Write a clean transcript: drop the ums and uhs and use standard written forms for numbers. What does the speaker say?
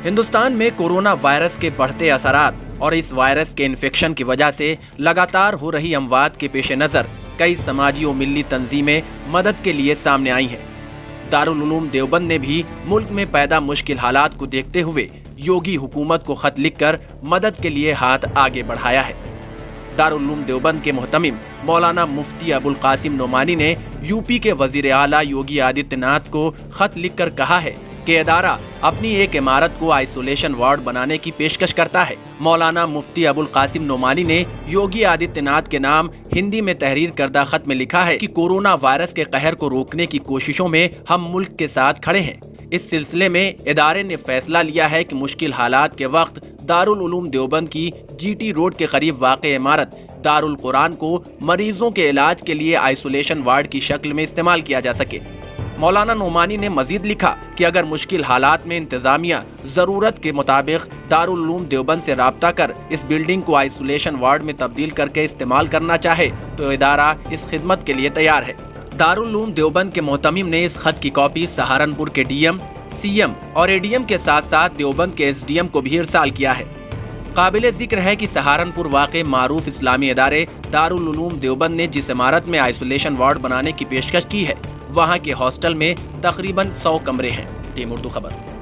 ہندوستان میں corona virus کے بڑھتے اثرات اور اس وائرس کے انفیکشن کی وجہ سے لگاتار ہو رہی اموات کے پیش نظر کئی سماجی و ملی تنظیمیں مدد کے لیے سامنے آئی ہیں۔ دارالعلوم دیوبند نے بھی ملک میں پیدا مشکل حالات کو دیکھتے ہوئے یوگی حکومت کو خط لکھ کر مدد کے لیے ہاتھ آگے بڑھایا ہے۔ دارالعلوم دیوبند کے محتمم مولانا مفتی ابوالقاسم نعمانی نے یو پی کے وزیر اعلیٰ یوگی آدتیہ ناتھ کو خط لکھ کر کہا ہے کہ ادارہ اپنی ایک عمارت کو آئسولیشن وارڈ بنانے کی پیشکش کرتا ہے۔ مولانا مفتی ابوالقاسم نعمانی نے یوگی آدتیہ ناتھ کے نام ہندی میں تحریر کردہ خط میں لکھا ہے کہ کورونا وائرس کے قہر کو روکنے کی کوششوں میں ہم ملک کے ساتھ کھڑے ہیں۔ اس سلسلے میں ادارے نے فیصلہ لیا ہے کہ مشکل حالات کے وقت دارالعلوم دیوبند کی جی ٹی روڈ کے قریب واقع عمارت دارالقرآن کو مریضوں کے علاج کے لیے آئسولیشن وارڈ کی شکل میں استعمال کیا جا سکے۔ مولانا نعمانی نے مزید لکھا کہ اگر مشکل حالات میں انتظامیہ ضرورت کے مطابق دارالعلوم دیوبند سے رابطہ کر اس بلڈنگ کو آئسولیشن وارڈ میں تبدیل کر کے استعمال کرنا چاہے تو ادارہ اس خدمت کے لیے تیار ہے۔ دارالعلوم دیوبند کے محتمم نے اس خط کی کاپی سہارنپور کے ڈی ایم، سی ایم اور اے ڈی ایم کے ساتھ ساتھ دیوبند کے ایس ڈی ایم کو بھی ارسال کیا ہے۔ قابل ذکر ہے کہ سہارنپور واقع معروف اسلامی ادارے دارالعلوم دیوبند نے جس عمارت میں آئسولیشن وارڈ بنانے کی پیشکش کی ہے وہاں کے ہاسٹل میں تقریباً 100 کمرے ہیں۔ ٹیم اردو خبر۔